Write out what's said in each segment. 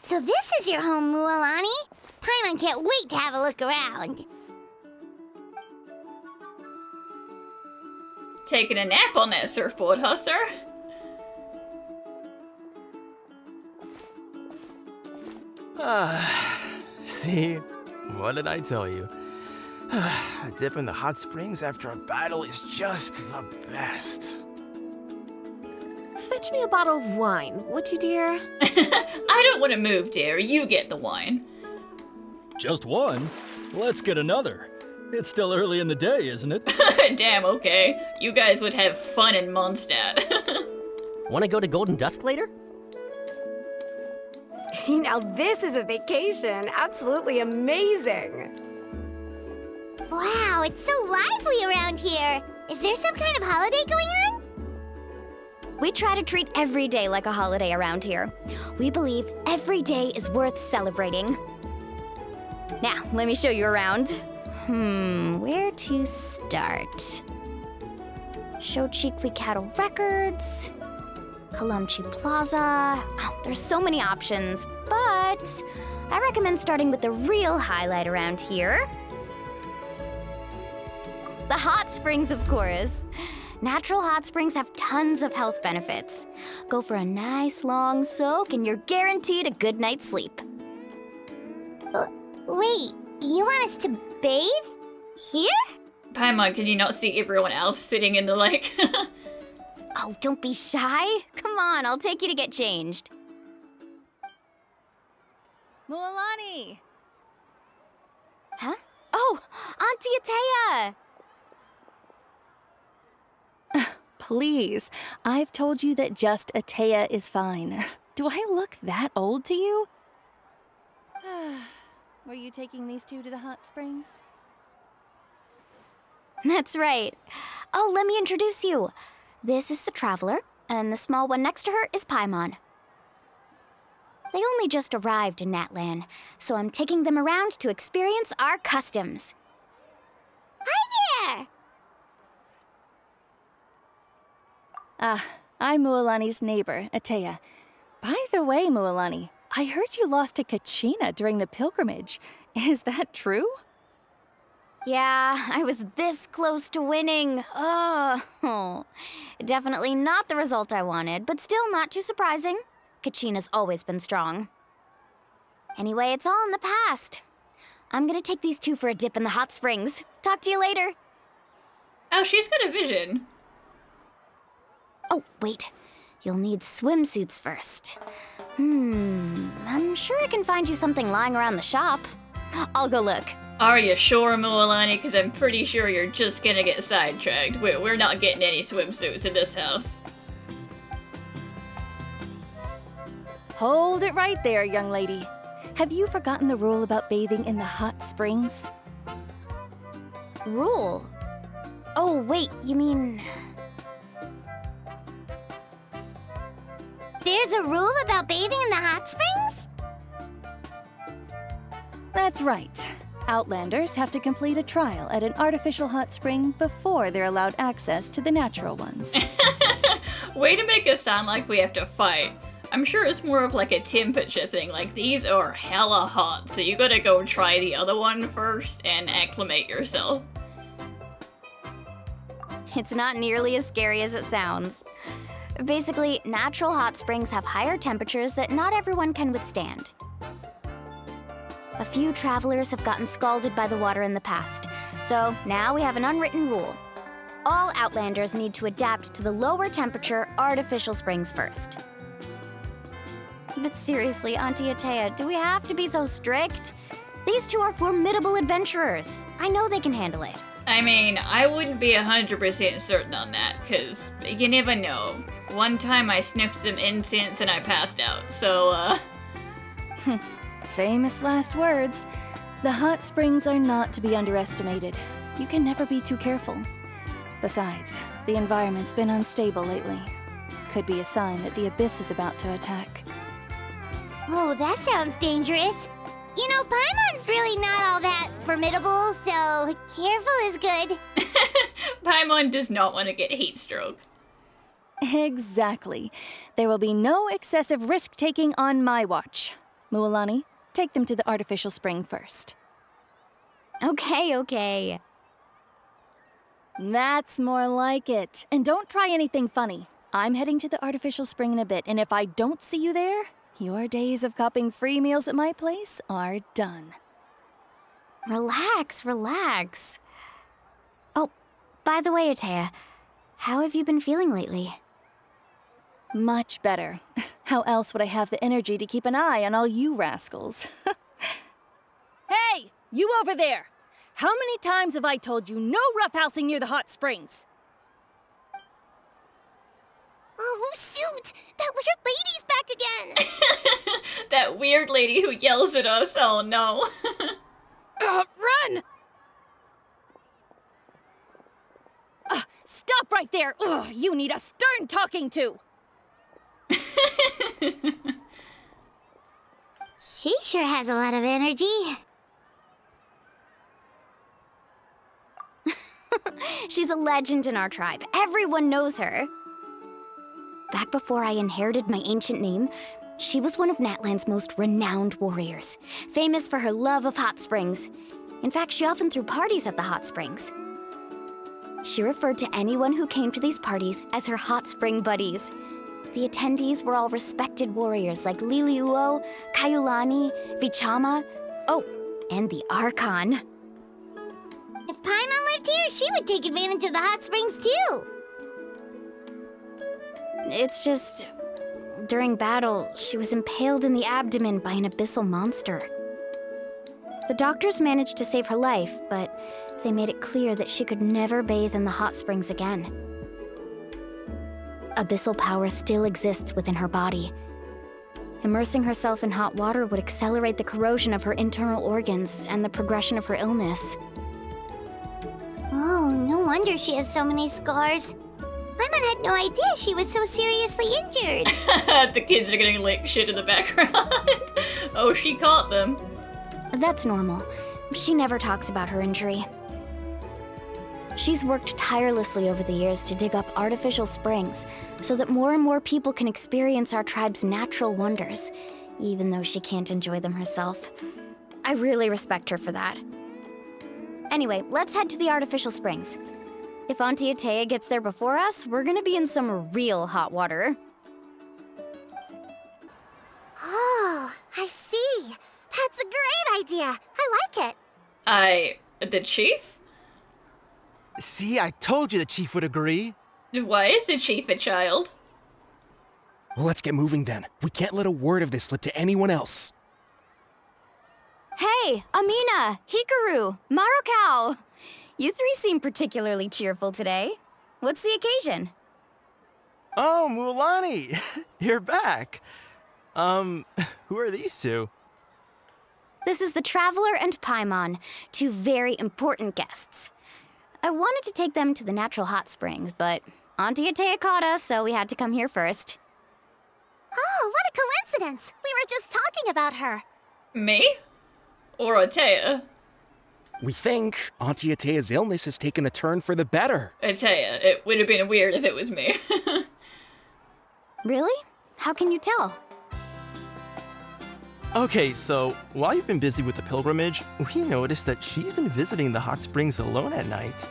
So this is your home, Mualani? Paimon can't wait to have a look around. Taking a nap on that surfboard, huh, sir? See? What did I tell you? A dip in the hot springs after a battle is just the best. Fetch me a bottle of wine, would you, dear? I don't want to move, dear. You get the wine. Just one? Let's get another. It's still early in the day, isn't it? Damn, okay. You guys would have fun in Mondstadt. Want to go to Golden Dusk later? Now this is a vacation. Absolutely amazing. Wow, it's so lively around here. Is there some kind of holiday going on? We try to treat every day like a holiday around here. We believe every day is worth celebrating. Now, let me show you around. Where to start? Shochiqui Cattle Records, Kalamchi Plaza. Oh, there's so many options, but I recommend starting with the real highlight around here. The hot springs, of course. Natural hot springs have tons of health benefits. Go for a nice long soak and you're guaranteed a good night's sleep. Wait, you want us to bathe? Here? Paimon, can you not see everyone else sitting in the lake? Oh, don't be shy. Come on, I'll take you to get changed. Mualani! Huh? Oh, Auntie Atea! Please, I've told you that just Atea is fine. Do I look that old to you? Were you taking these two to the hot springs? That's right. Oh, let me introduce you. This is the Traveler, and the small one next to her is Paimon. They only just arrived in Natlan, so I'm taking them around to experience our customs. Hi there! I'm Mualani's neighbor, Atea. By the way, Mualani, I heard you lost to Kachina during the pilgrimage. Is that true? Yeah, I was this close to winning. Oh, definitely not the result I wanted, but still not too surprising. Kachina's always been strong. Anyway, it's all in the past. I'm gonna take these two for a dip in the hot springs. Talk to you later. Oh, she's got a vision. Oh, wait. You'll need swimsuits first. I'm sure I can find you something lying around the shop. I'll go look. Are you sure, Mualani? Because I'm pretty sure you're just gonna get sidetracked. We're not getting any swimsuits in this house. Hold it right there, young lady. Have you forgotten the rule about bathing in the hot springs? Rule? Oh, wait, you mean... There's a rule about bathing in the hot springs? That's right. Outlanders have to complete a trial at an artificial hot spring before they're allowed access to the natural ones. Way to make us sound like we have to fight. I'm sure it's more of like a temperature thing, like these are hella hot, so you gotta go try the other one first and acclimate yourself. It's not nearly as scary as it sounds. Basically, natural hot springs have higher temperatures that not everyone can withstand. A few travelers have gotten scalded by the water in the past, so now we have an unwritten rule. All Outlanders need to adapt to the lower temperature artificial springs first. But seriously, Auntie Atea, do we have to be so strict? These two are formidable adventurers. I know they can handle it. I mean, I wouldn't be 100% certain on that, because you never know. One time I sniffed some incense and I passed out, so, Famous last words. The hot springs are not to be underestimated. You can never be too careful. Besides, the environment's been unstable lately. Could be a sign that the abyss is about to attack. Oh, that sounds dangerous. You know, Paimon's really not all that formidable, so careful is good. Paimon does not want to get heat stroke. Exactly. There will be no excessive risk-taking on my watch. Mualani, take them to the artificial spring first. Okay. That's more like it. And don't try anything funny. I'm heading to the artificial spring in a bit, and if I don't see you there, your days of copping free meals at my place are done. Relax. Oh, by the way, Atea, how have you been feeling lately? Much better. How else would I have the energy to keep an eye on all you rascals? Hey, you over there! How many times have I told you no roughhousing near the hot springs? Oh, shoot! That weird lady's back again! That weird lady who yells at us. Oh no. Run! Stop right there! Ugh, you need a stern talking to! She sure has a lot of energy. She's a legend in our tribe. Everyone knows her. Back before I inherited my ancient name, she was one of Natlan's most renowned warriors, famous for her love of hot springs. In fact, she often threw parties at the hot springs. She referred to anyone who came to these parties as her hot spring buddies. The attendees were all respected warriors like Liliuo, Kaiulani, Vichama, oh, and the Archon. If Paimon lived here, she would take advantage of the hot springs too. It's just, during battle, she was impaled in the abdomen by an abyssal monster. The doctors managed to save her life, but they made it clear that she could never bathe in the hot springs again. Abyssal power still exists within her body. Immersing herself in hot water would accelerate the corrosion of her internal organs and the progression of her illness. Oh, no wonder she has so many scars. Paimon had no idea she was so seriously injured. The kids are getting like shit in the background. Oh, she caught them. That's normal. She never talks about her injury. She's worked tirelessly over the years to dig up artificial springs so that more and more people can experience our tribe's natural wonders, even though she can't enjoy them herself. I really respect her for that. Anyway, let's head to the artificial springs. If Auntie Atea gets there before us, we're gonna be in some real hot water. Oh, I see. That's a great idea. I like it. The chief? See, I told you the chief would agree. Why is the chief a child? Well, let's get moving then. We can't let a word of this slip to anyone else. Hey, Amina, Hikaru, Marukao! You three seem particularly cheerful today. What's the occasion? Oh, Mualani! You're back. Who are these two? This is the Traveler and Paimon, two very important guests. I wanted to take them to the natural hot springs, but Auntie Atea caught us, so we had to come here first. Oh, what a coincidence. We were just talking about her. Me? Or Atea? We think Auntie Atea's illness has taken a turn for the better. Atea. It would have been weird if it was me. Really? How can you tell? Okay, so while you've been busy with the pilgrimage, we noticed that she's been visiting the hot springs alone at night.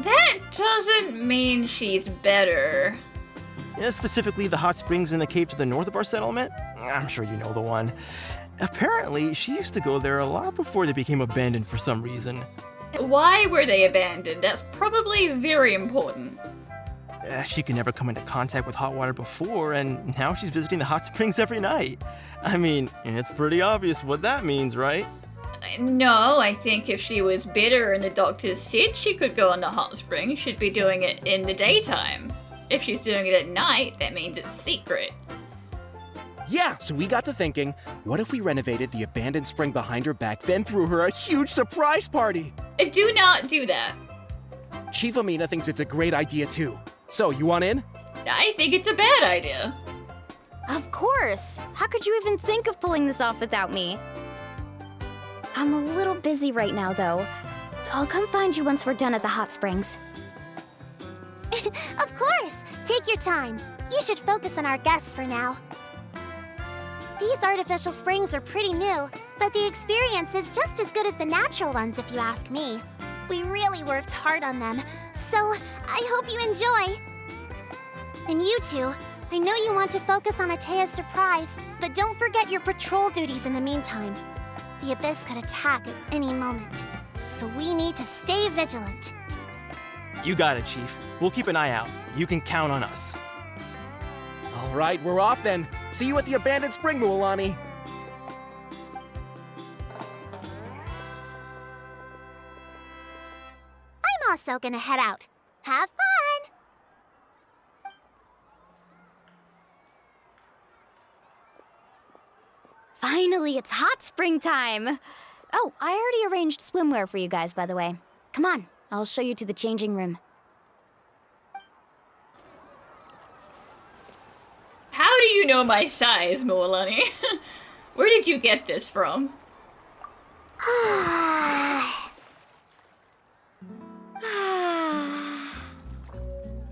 That doesn't mean she's better. Yeah, specifically the hot springs in the cave to the north of our settlement. I'm sure you know the one. Apparently, she used to go there a lot before they became abandoned for some reason. Why were they abandoned? That's probably very important. She could never come into contact with hot water before, and now she's visiting the hot springs every night. I mean, it's pretty obvious what that means, right? No, I think if she was bitter and the doctors said she could go in the hot spring, she'd be doing it in the daytime. If she's doing it at night, that means it's secret. Yeah, so we got to thinking, what if we renovated the abandoned spring behind her back, then threw her a huge surprise party? Do not do that. Chief Amina thinks it's a great idea too. So, you want in? I think it's a bad idea. Of course! How could you even think of pulling this off without me? I'm a little busy right now, though. I'll come find you once we're done at the hot springs. Of course. Take your time. You should focus on our guests for now. These artificial springs are pretty new, but the experience is just as good as the natural ones if you ask me. We really worked hard on them, so I hope you enjoy. And you two, I know you want to focus on Atea's surprise, but don't forget your patrol duties in the meantime. The Abyss could attack at any moment, so we need to stay vigilant. You got it, Chief. We'll keep an eye out. You can count on us. All right, we're off then. See you at the abandoned spring, Mualani. I'm also gonna head out. Have fun! Finally, it's hot spring time! Oh, I already arranged swimwear for you guys, by the way. Come on, I'll show you to the changing room. How do you know my size, Mualani? Where did you get this from?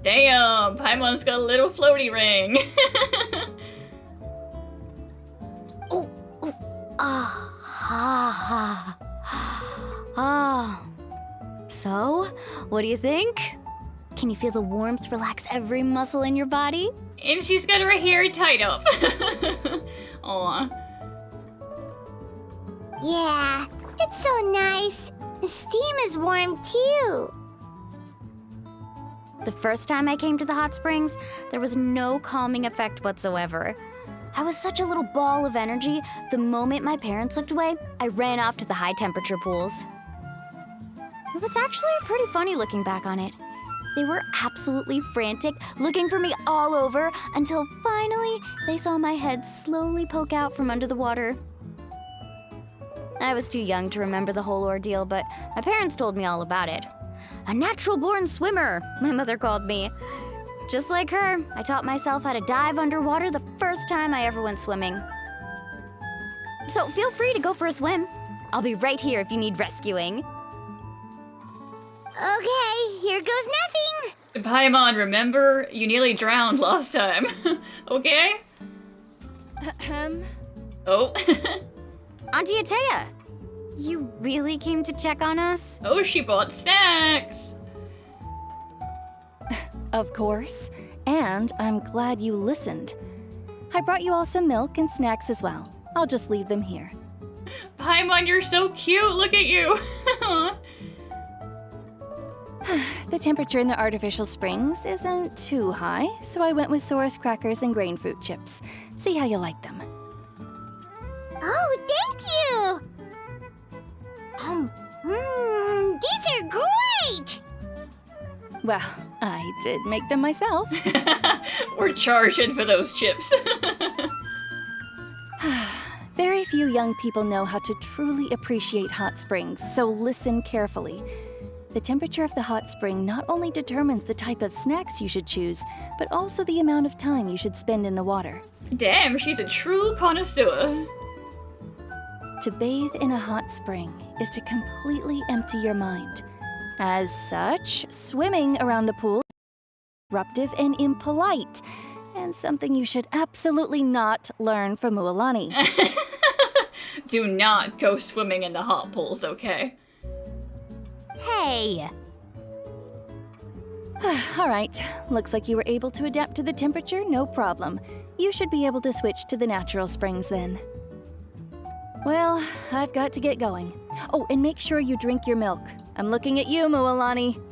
Damn, Paimon's got a little floaty ring. So, what do you think? Can you feel the warmth relax every muscle in your body? And she's got her hair tied up. Aw. Yeah, it's so nice. The steam is warm too. The first time I came to the hot springs, there was no calming effect whatsoever. I was such a little ball of energy, the moment my parents looked away, I ran off to the high temperature pools. It was actually pretty funny looking back on it. They were absolutely frantic, looking for me all over, until finally they saw my head slowly poke out from under the water. I was too young to remember the whole ordeal, but my parents told me all about it. A natural-born swimmer, my mother called me. Just like her, I taught myself how to dive underwater the first time I ever went swimming. So feel free to go for a swim. I'll be right here if you need rescuing. Okay, here goes nothing. Paimon, remember? You nearly drowned last time. Okay? Oh. Auntie Atea, you really came to check on us? Oh, she bought snacks. Of course. And I'm glad you listened. I brought you all some milk and snacks as well. I'll just leave them here. Paimon, you're so cute. Look at you. The temperature in the artificial springs isn't too high, so I went with Saurus crackers and grain fruit chips. See how you like them. Oh, thank you! These are great! Well, I did make them myself. We're charging for those chips. Very few young people know how to truly appreciate hot springs, so listen carefully. The temperature of the hot spring not only determines the type of snacks you should choose, but also the amount of time you should spend in the water. Damn, she's a true connoisseur. To bathe in a hot spring is to completely empty your mind. As such, swimming around the pool is disruptive and impolite, and something you should absolutely not learn from Mualani. Do not go swimming in the hot pools, okay? Hey! All right, looks like you were able to adapt to the temperature, no problem. You should be able to switch to the natural springs then. Well, I've got to get going. Oh, and make sure you drink your milk. I'm looking at you, Mualani.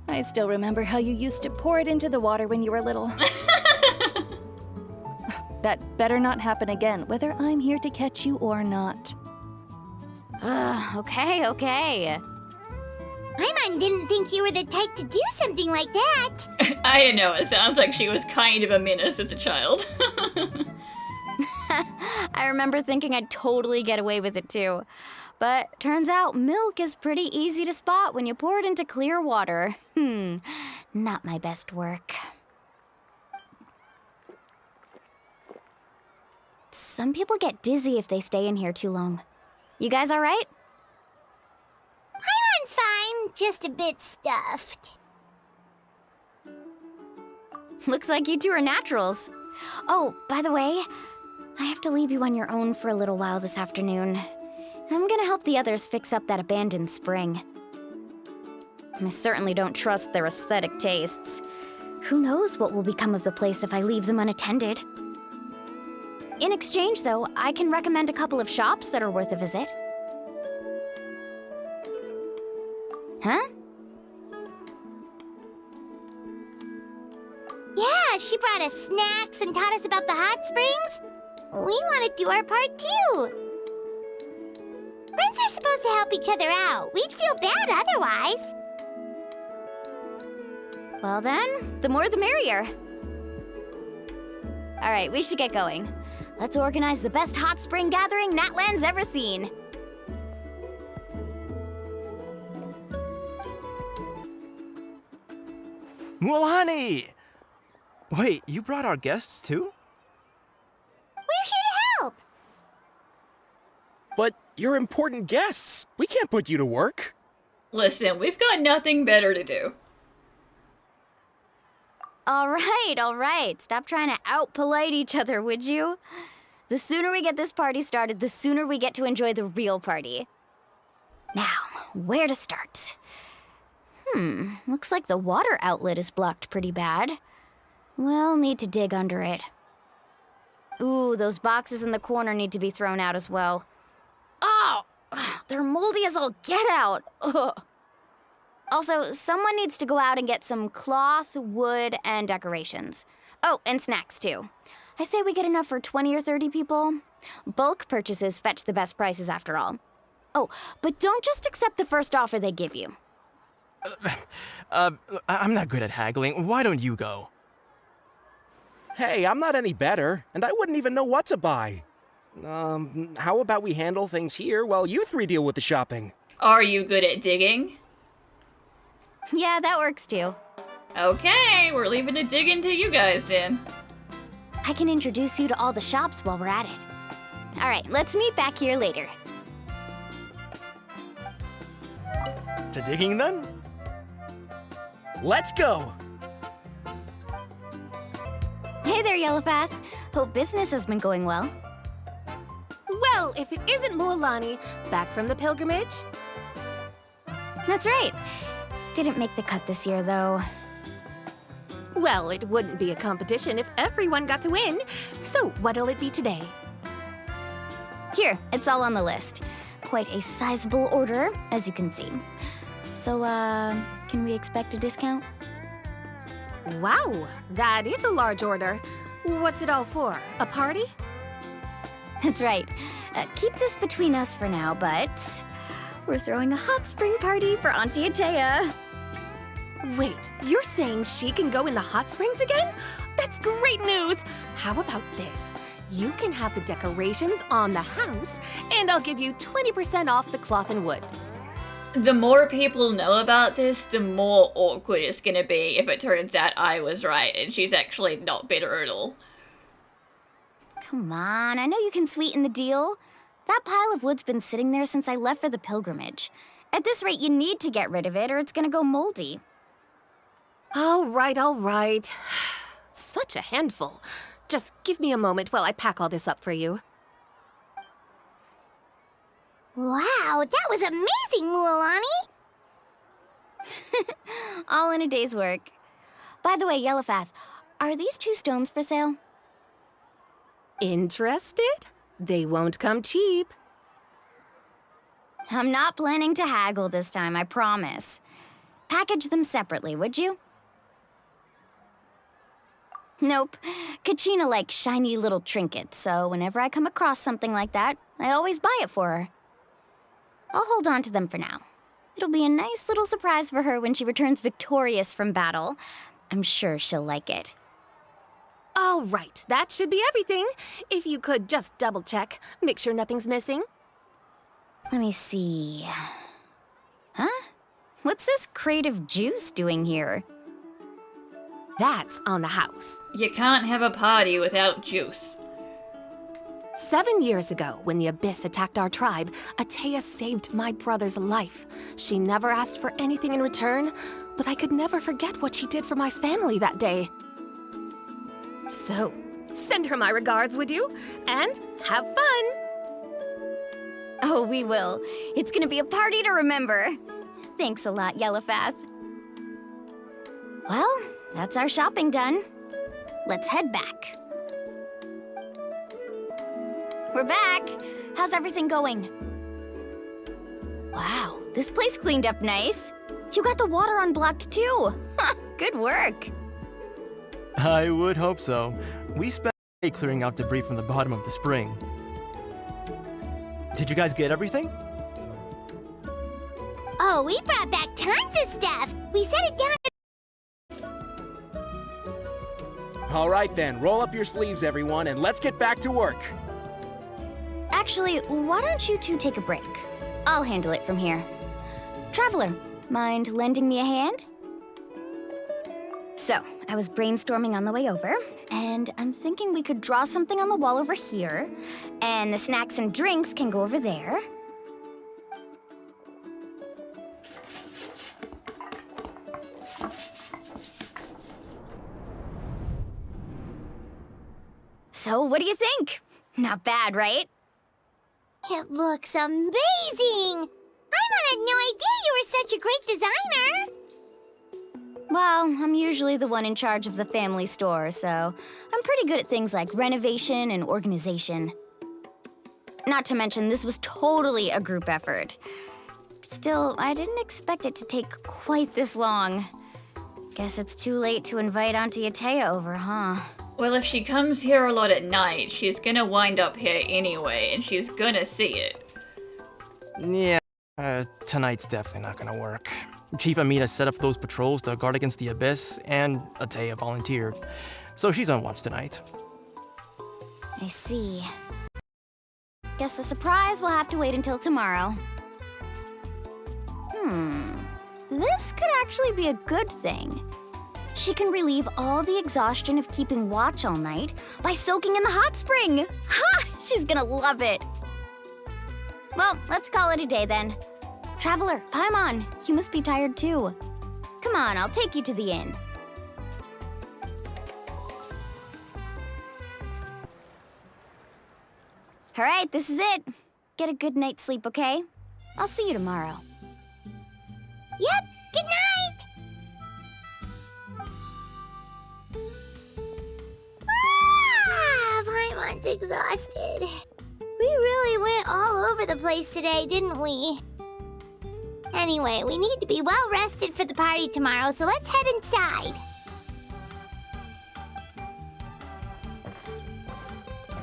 I still remember how you used to pour it into the water when you were little. That better not happen again, whether I'm here to catch you or not. Okay. Paimon didn't think you were the type to do something like that. I don't know, it sounds like she was kind of a menace as a child. I remember thinking I'd totally get away with it too. But turns out milk is pretty easy to spot when you pour it into clear water. Not my best work. Some people get dizzy if they stay in here too long. You guys all right? Paimon's fine, just a bit stuffed. Looks like you two are naturals. Oh, by the way, I have to leave you on your own for a little while this afternoon. I'm gonna help the others fix up that abandoned spring. I certainly don't trust their aesthetic tastes. Who knows what will become of the place if I leave them unattended? In exchange, though, I can recommend a couple of shops that are worth a visit. Huh? Yeah, she brought us snacks and taught us about the hot springs. We want to do our part too. Friends are supposed to help each other out. We'd feel bad otherwise. Well then, the more the merrier. Alright, we should get going. Let's organize the best hot spring gathering Natlan's ever seen. Mualani! Wait, you brought our guests too? We're here to help. But you're important guests. We can't put you to work. Listen, we've got nothing better to do. Alright. Stop trying to out-polite each other, would you? The sooner we get this party started, the sooner we get to enjoy the real party. Now, where to start? Looks like the water outlet is blocked pretty bad. We'll need to dig under it. Ooh, those boxes in the corner need to be thrown out as well. Oh, they're moldy as all get out. Ugh. Also, someone needs to go out and get some cloth, wood, and decorations. Oh, and snacks too. I say we get enough for 20 or 30 people. Bulk purchases fetch the best prices after all. Oh, but don't just accept the first offer they give you. I'm not good at haggling. Why don't you go? Hey, I'm not any better, and I wouldn't even know what to buy. How about we handle things here while you three deal with the shopping? Are you good at digging? Yeah, that works too. Okay, we're leaving the digging to you guys then. I can introduce you to all the shops while we're at it. All right, let's meet back here later. To digging then? Let's go! Hey there, Yellowpath. Hope business has been going well. Well, if it isn't Mualani, back from the pilgrimage? That's right. Didn't make the cut this year, though. Well, it wouldn't be a competition if everyone got to win. So what'll it be today? Here, it's all on the list. Quite a sizable order, as you can see. So, can we expect a discount? Wow, that is a large order. What's it all for? A party? That's right. Keep this between us for now, but we're throwing a hot spring party for Auntie Atea. Wait, you're saying she can go in the hot springs again? That's great news! How about this? You can have the decorations on the house, and I'll give you 20% off the cloth and wood. The more people know about this, the more awkward it's gonna be if it turns out I was right and she's actually not bitter at all. Come on, I know you can sweeten the deal. That pile of wood's been sitting there since I left for the pilgrimage. At this rate, you need to get rid of it or it's gonna go moldy. All right. Such a handful. Just give me a moment while I pack all this up for you. Wow, that was amazing, Mualani! All in a day's work. By the way, Yellowpath, are these 2 stones for sale? Interested? They won't come cheap. I'm not planning to haggle this time, I promise. Package them separately, would you? Nope. Kachina likes shiny little trinkets, so whenever I come across something like that, I always buy it for her. I'll hold on to them for now. It'll be a nice little surprise for her when she returns victorious from battle. I'm sure she'll like it. All right, that should be everything. If you could just double check, make sure nothing's missing. Let me see. Huh? What's this crate of juice doing here? That's on the house. You can't have a party without juice. 7 years ago, when the Abyss attacked our tribe, Atea saved my brother's life. She never asked for anything in return, but I could never forget what she did for my family that day. So, Send her my regards, would you? And have fun! Oh, we will. It's gonna be a party to remember. Thanks a lot, Yellowfath. Well, that's our shopping done. Let's head back. We're back! How's everything going? Wow, this place cleaned up nice. You got the water unblocked too. Good work. I would hope so. We spent a day clearing out debris from the bottom of the spring. Did you guys get everything? Oh, we brought back tons of stuff. We set it down. All right then, roll up your sleeves, everyone, and let's get back to work. Actually, why don't you two take a break? I'll handle it from here. Traveler, mind lending me a hand? So, I was brainstorming on the way over, and I'm thinking we could draw something on the wall over here, and the snacks and drinks can go over there. So, what do you think? Not bad, right? It looks amazing! Paimon had no idea you were such a great designer! Well, I'm usually the one in charge of the family store, so I'm pretty good at things like renovation and organization. Not to mention, this was totally a group effort. Still, I didn't expect it to take quite this long. Guess it's too late to invite Auntie Atea over, huh? Well, if she comes here a lot at night, she's gonna wind up here anyway, and she's gonna see it. Yeah, tonight's definitely not gonna work. Chief Amina set up those patrols to guard against the Abyss, and Atea volunteered. So she's on watch tonight. I see. Guess the surprise will have to wait until tomorrow. This could actually be a good thing. She can relieve all the exhaustion of keeping watch all night by soaking in the hot spring. Ha! She's gonna love it. Well, let's call it a day then. Traveler, Paimon, you must be tired too. Come on, I'll take you to the inn. All right, this is it. Get a good night's sleep, okay? I'll see you tomorrow. Yep, good night! Paimon's exhausted. We really went all over the place today, didn't we? Anyway, we need to be well rested for the party tomorrow, so let's head inside.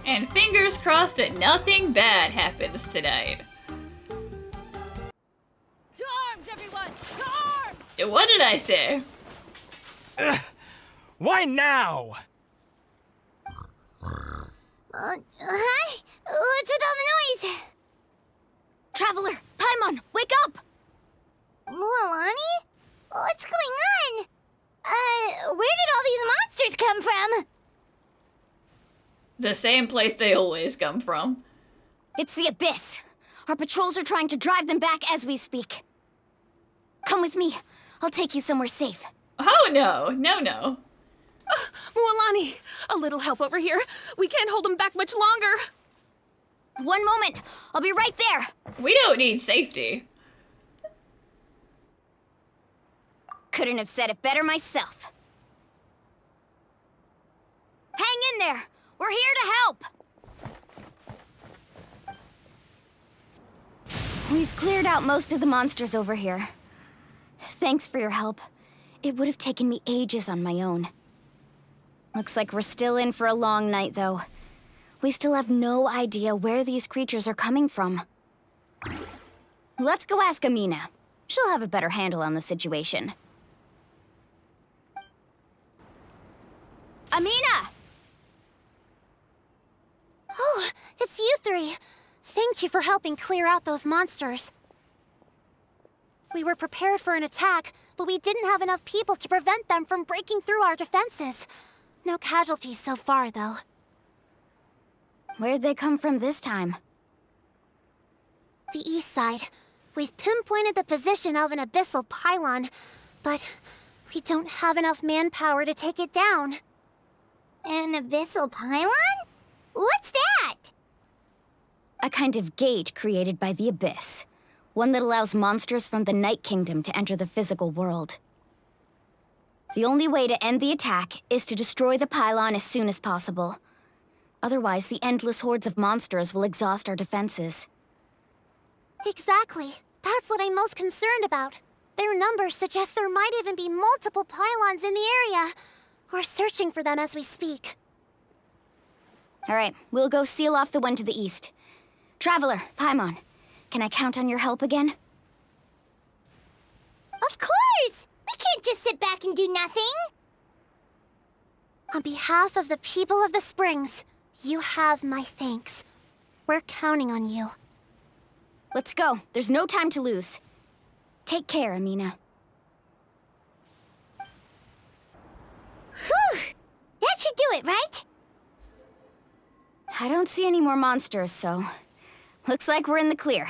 And fingers crossed that nothing bad happens tonight. To arms, everyone! To arms! What did I say? Why now? Huh? What's with all the noise? Traveler, Paimon, wake up! Mualani? What's going on? Where did all these monsters come from? The same place they always come from. It's the Abyss. Our patrols are trying to drive them back as we speak. Come with me. I'll take you somewhere safe. Oh no, no. Mualani, a little help over here. We can't hold them back much longer. One moment. I'll be right there. We don't need safety. Couldn't have said it better myself. Hang in there. We're here to help. We've cleared out most of the monsters over here. Thanks for your help. It would have taken me ages on my own. Looks like we're still in for a long night, though. We still have no idea where these creatures are coming from. Let's go ask Amina. She'll have a better handle on the situation. Amina! Oh, it's you three. Thank you for helping clear out those monsters. We were prepared for an attack, but we didn't have enough people to prevent them from breaking through our defenses. No casualties so far, though. Where'd they come from this time? The east side. We've pinpointed the position of an abyssal pylon, but we don't have enough manpower to take it down. An abyssal pylon? What's that? A kind of gate created by the Abyss. One that allows monsters from the Night Kingdom to enter the physical world. The only way to end the attack is to destroy the pylon as soon as possible. Otherwise, the endless hordes of monsters will exhaust our defenses. Exactly. That's what I'm most concerned about. Their numbers suggest there might even be multiple pylons in the area. We're searching for them as we speak. Alright, we'll go seal off the one to the east. Traveler, Paimon, can I count on your help again? Of course! We can't just sit back and do nothing! On behalf of the people of the Springs, you have my thanks. We're counting on you. Let's go. There's no time to lose. Take care, Amina. Whew! That should do it, right? I don't see any more monsters, so... looks like we're in the clear.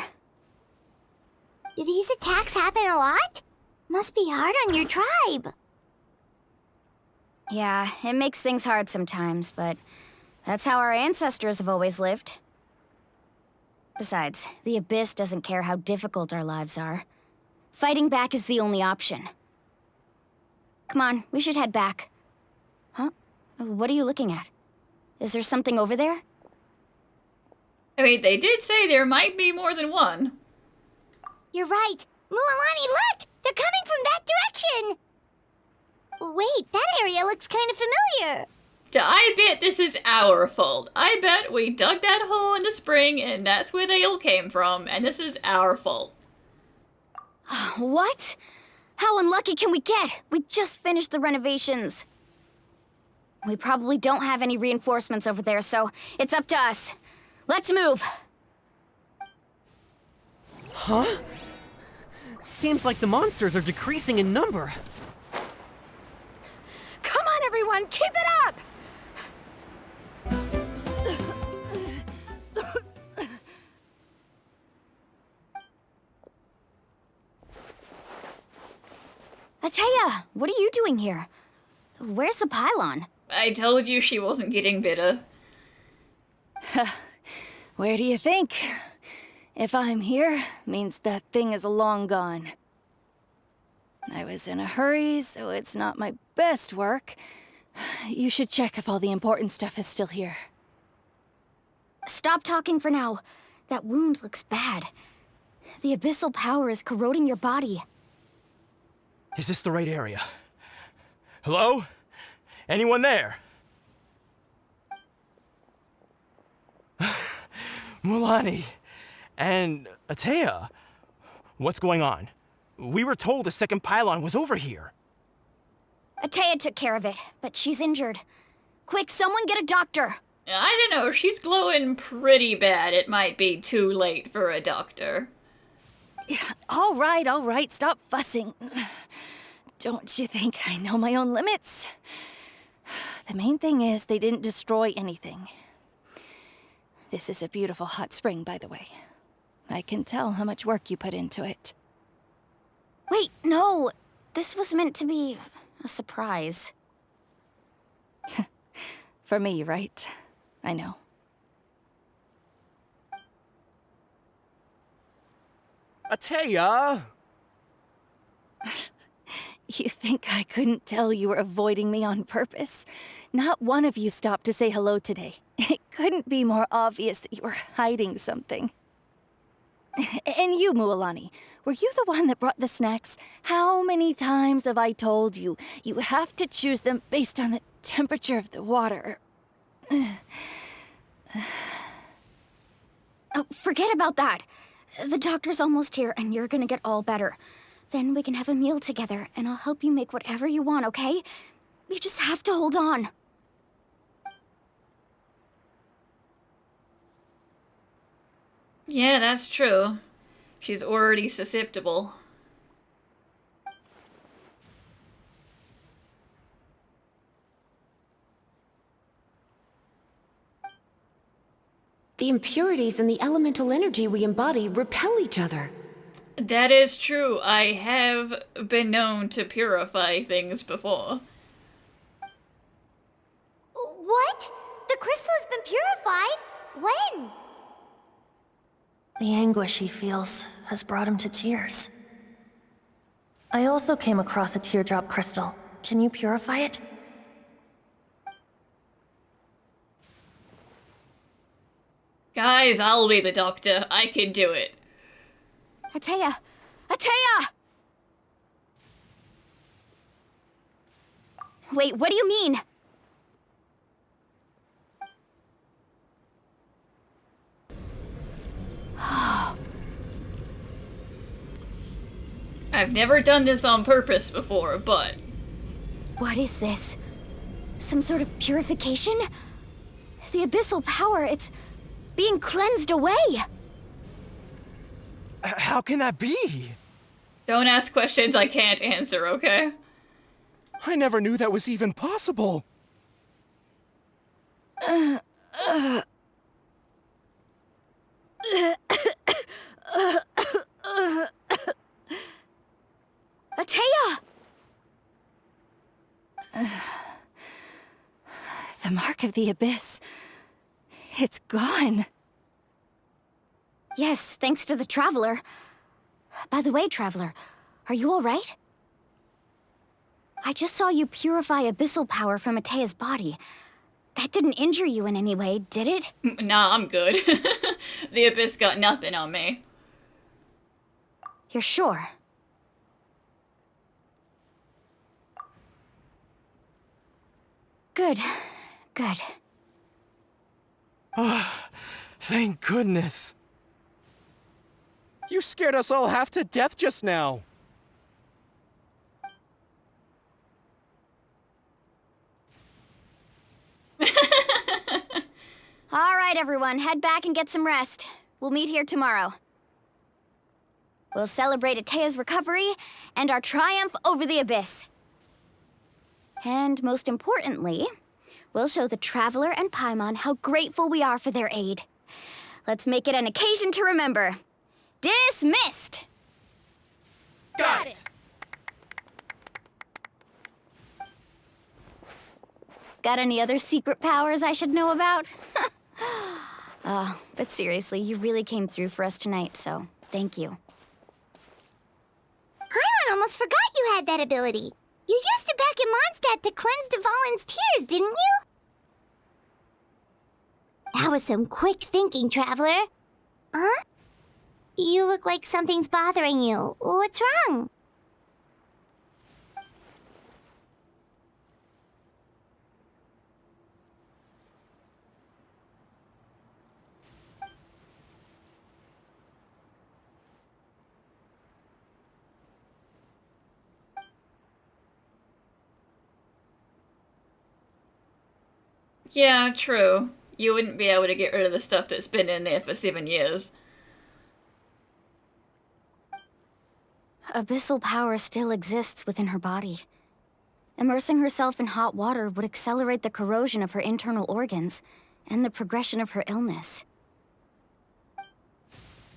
Do these attacks happen a lot? Must be hard on your tribe. Yeah, it makes things hard sometimes, but... that's how our ancestors have always lived. Besides, the Abyss doesn't care how difficult our lives are. Fighting back is the only option. Come on, we should head back. Huh? What are you looking at? Is there something over there? I mean, they did say there might be more than one. You're right. Mualani, look! They're coming from that direction! Wait, that area looks kind of familiar. I bet this is our fault. I bet we dug that hole in the spring and that's where they all came from, and this is our fault. What? How unlucky can we get? We just finished the renovations. We probably don't have any reinforcements over there, so it's up to us. Let's move! Huh? Seems like the monsters are decreasing in number. Come on, everyone, keep it up! Ataya, what are you doing here? Where's the pylon? I told you she wasn't getting bitter. Where do you think? If I'm here, means that thing is long gone. I was in a hurry, so it's not my best work. You should check if all the important stuff is still here. Stop talking for now. That wound looks bad. The abyssal power is corroding your body. Is this the right area? Hello? Anyone there? Mualani and Ataya. What's going on? We were told the second pylon was over here. Ataya took care of it, but she's injured. Quick, someone get a doctor! I don't know, she's glowing pretty bad. It might be too late for a doctor. All right, stop fussing. Don't you think I know my own limits? The main thing is they didn't destroy anything. This is a beautiful hot spring, by the way. I can tell how much work you put into it. Wait, no! This was meant to be a surprise. For me, right? I know. Ataya! You think I couldn't tell you were avoiding me on purpose? Not one of you stopped to say hello today. It couldn't be more obvious that you were hiding something. And you, Mualani, were you the one that brought the snacks? How many times have I told you, you have to choose them based on the temperature of the water? Oh, forget about that. The doctor's almost here, and you're gonna get all better. Then we can have a meal together, and I'll help you make whatever you want, okay? You just have to hold on. Yeah, that's true. She's already susceptible. The impurities in the elemental energy we embody repel each other. That is true. I have been known to purify things before. crystal has been purified? When? The anguish he feels has brought him to tears. I also came across a teardrop crystal. Can you purify it? Guys, I'll be the doctor. I can do it. Atea! Atea! Wait, what do you mean? I've never done this on purpose before, but... What is this? Some sort of purification? The abyssal power, it's being cleansed away! How can that be? Don't ask questions I can't answer, okay? I never knew that was even possible. Atea! The mark of the abyss. It's gone. Yes, thanks to the Traveler. By the way, Traveler, are you alright? I just saw you purify abyssal power from Atea's body. That didn't injure you in any way, did it? Nah, I'm good. The Abyss got nothing on me. You're sure? Good. Good. Thank goodness. You scared us all half to death just now. All right, everyone, head back and get some rest. We'll meet here tomorrow. We'll celebrate Atea's recovery and our triumph over the Abyss. And most importantly, we'll show the Traveler and Paimon how grateful we are for their aid. Let's make it an occasion to remember. Dismissed! Got it! Got any other secret powers I should know about? But seriously, you really came through for us tonight, so thank you. Paimon almost forgot you had that ability. You used it back in Mondstadt to cleanse Dvalin's tears, didn't you? That was some quick thinking, Traveler. Huh? You look like something's bothering you. What's wrong? Yeah, true. You wouldn't be able to get rid of the stuff that's been in there for 7 years. Abyssal power still exists within her body. Immersing herself in hot water would accelerate the corrosion of her internal organs and the progression of her illness.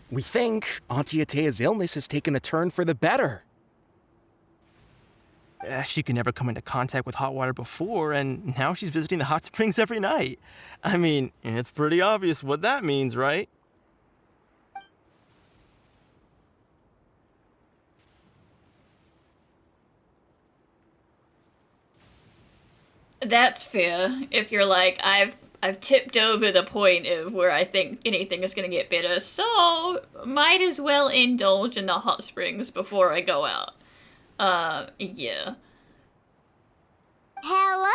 We think Auntie Atea's illness has taken a turn for the better. She could never come into contact with hot water before, and now she's visiting the hot springs every night. I mean, it's pretty obvious what that means, right? That's fair. If you're like, I've tipped over the point of where I think anything is gonna get better, so might as well indulge in the hot springs before I go out. Yeah. Hello?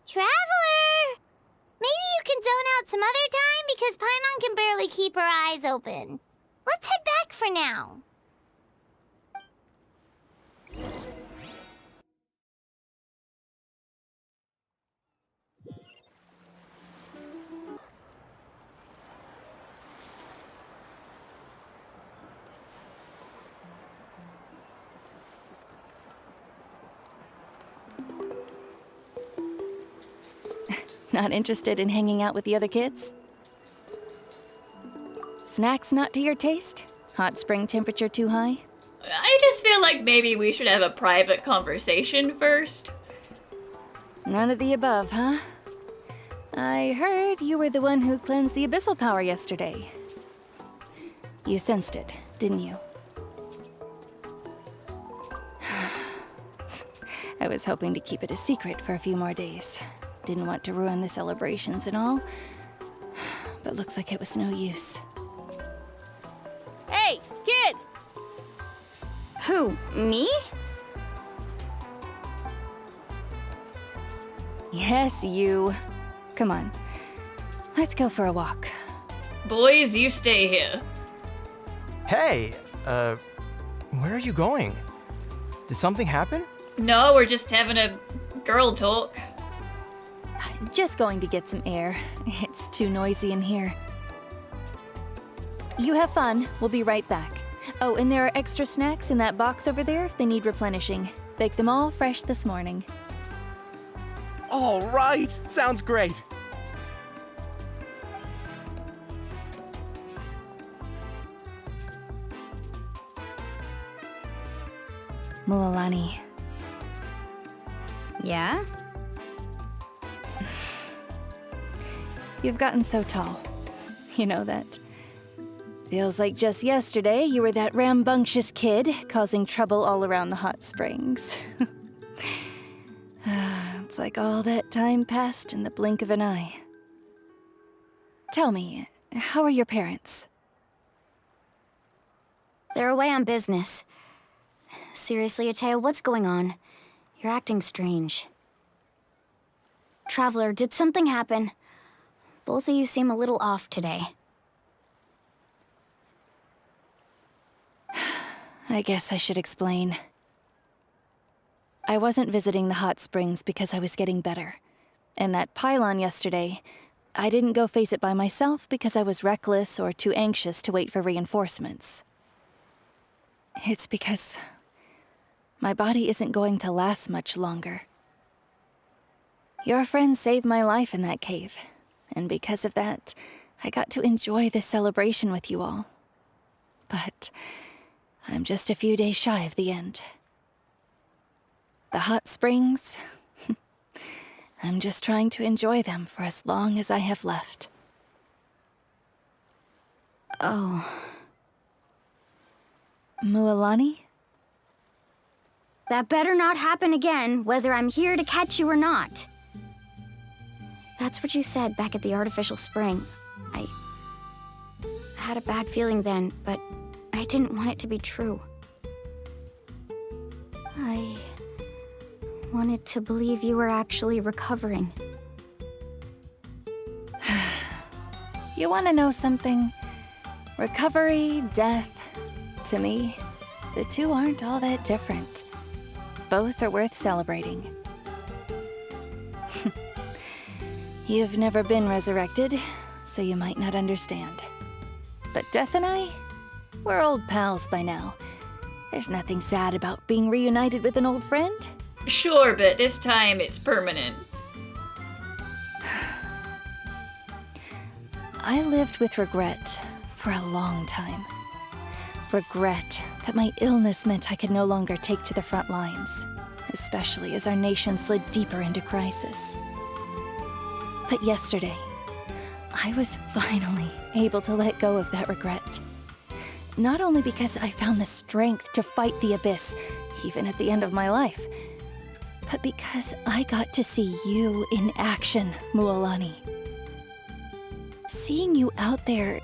Traveler? Maybe you can zone out some other time because Paimon can barely keep her eyes open. Let's head back for now. Not interested in hanging out with the other kids? Snacks not to your taste? Hot spring temperature too high? I just feel like maybe we should have a private conversation first. None of the above, huh? I heard you were the one who cleansed the abyssal power yesterday. You sensed it, didn't you? I was hoping to keep it a secret for a few more days. Didn't want to ruin the celebrations and all. But looks like it was no use. Hey, kid! Who, me? Yes, you. Come on. Let's go for a walk. Boys, you stay here. Hey, where are you going? Did something happen? No, we're just having a girl talk. Just going to get some air. It's too noisy in here. You have fun. We'll be right back. Oh, and there are extra snacks in that box over there if they need replenishing. Baked them all fresh this morning. All right, sounds great. Mualani. Yeah? You've gotten so tall. You know that. Feels like just yesterday you were that rambunctious kid causing trouble all around the hot springs. It's like all that time passed in the blink of an eye. Tell me, how are your parents? They're away on business. Seriously, Atea, what's going on? You're acting strange. Traveler, did something happen? Both of you seem a little off today. I guess I should explain. I wasn't visiting the hot springs because I was getting better. And that pylon yesterday, I didn't go face it by myself because I was reckless or too anxious to wait for reinforcements. It's because my body isn't going to last much longer. Your friend saved my life in that cave, and because of that, I got to enjoy this celebration with you all. But I'm just a few days shy of the end. The hot springs, I'm just trying to enjoy them for as long as I have left. Oh. Mualani? That better not happen again, whether I'm here to catch you or not. That's what you said back at the artificial spring. I had a bad feeling then, but I didn't want it to be true. I wanted to believe you were actually recovering. You want to know something? Recovery, death, to me, the two aren't all that different. Both are worth celebrating. You've never been resurrected, so you might not understand. But Death and I, we're old pals by now. There's nothing sad about being reunited with an old friend. Sure, but this time it's permanent. I lived with regret for a long time. Regret that my illness meant I could no longer take to the front lines, especially as our nation slid deeper into crisis. But yesterday, I was finally able to let go of that regret. Not only because I found the strength to fight the abyss, even at the end of my life, but because I got to see you in action, Mualani. Seeing you out there,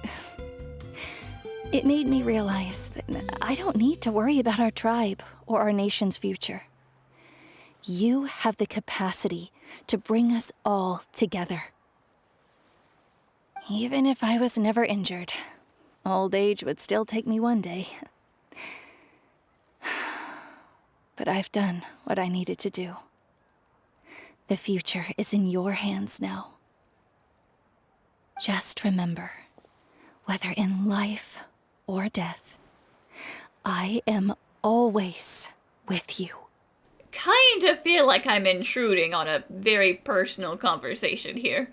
it made me realize that I don't need to worry about our tribe or our nation's future. You have the capacity to bring us all together. Even if I was never injured, old age would still take me one day. But I've done what I needed to do. The future is in your hands now. Just remember, whether in life or death, I am always with you. Kind of feel like I'm intruding on a very personal conversation here.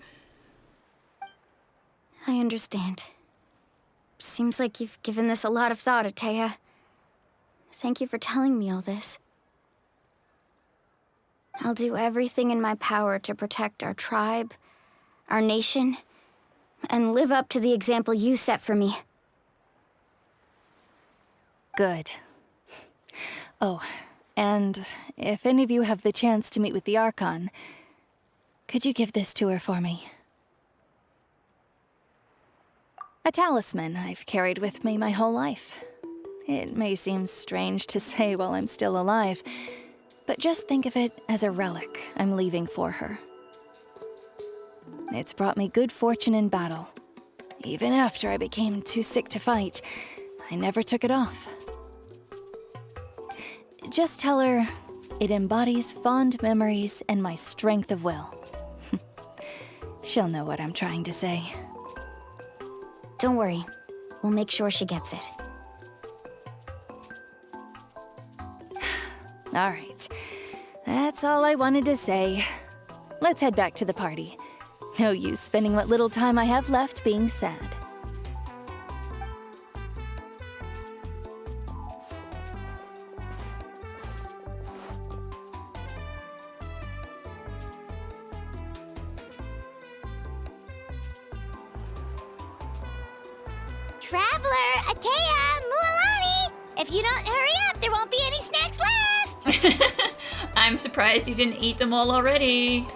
I understand. Seems like you've given this a lot of thought, Atea. Thank you for telling me all this. I'll do everything in my power to protect our tribe, our nation, and live up to the example you set for me. Good. Oh, and if any of you have the chance to meet with the Archon, could you give this to her for me? A talisman I've carried with me my whole life. It may seem strange to say while I'm still alive, but just think of it as a relic I'm leaving for her. It's brought me good fortune in battle. Even after I became too sick to fight, I never took it off. Just tell her it embodies fond memories and my strength of will. She'll know what I'm trying to say. Don't worry. We'll make sure she gets it. All right. That's all I wanted to say. Let's head back to the party. No use spending what little time I have left being sad. Traveler, Atea, Mualani! If you don't hurry up, there won't be any snacks left! I'm surprised you didn't eat them all already.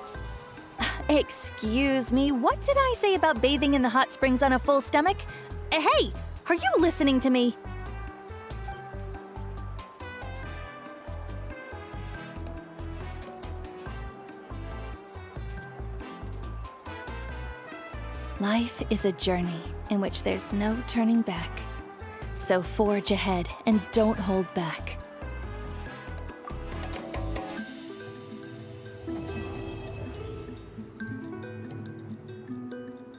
Excuse me, what did I say about bathing in the hot springs on a full stomach? Hey, are you listening to me? Life is a journey in which there's no turning back. So forge ahead and don't hold back.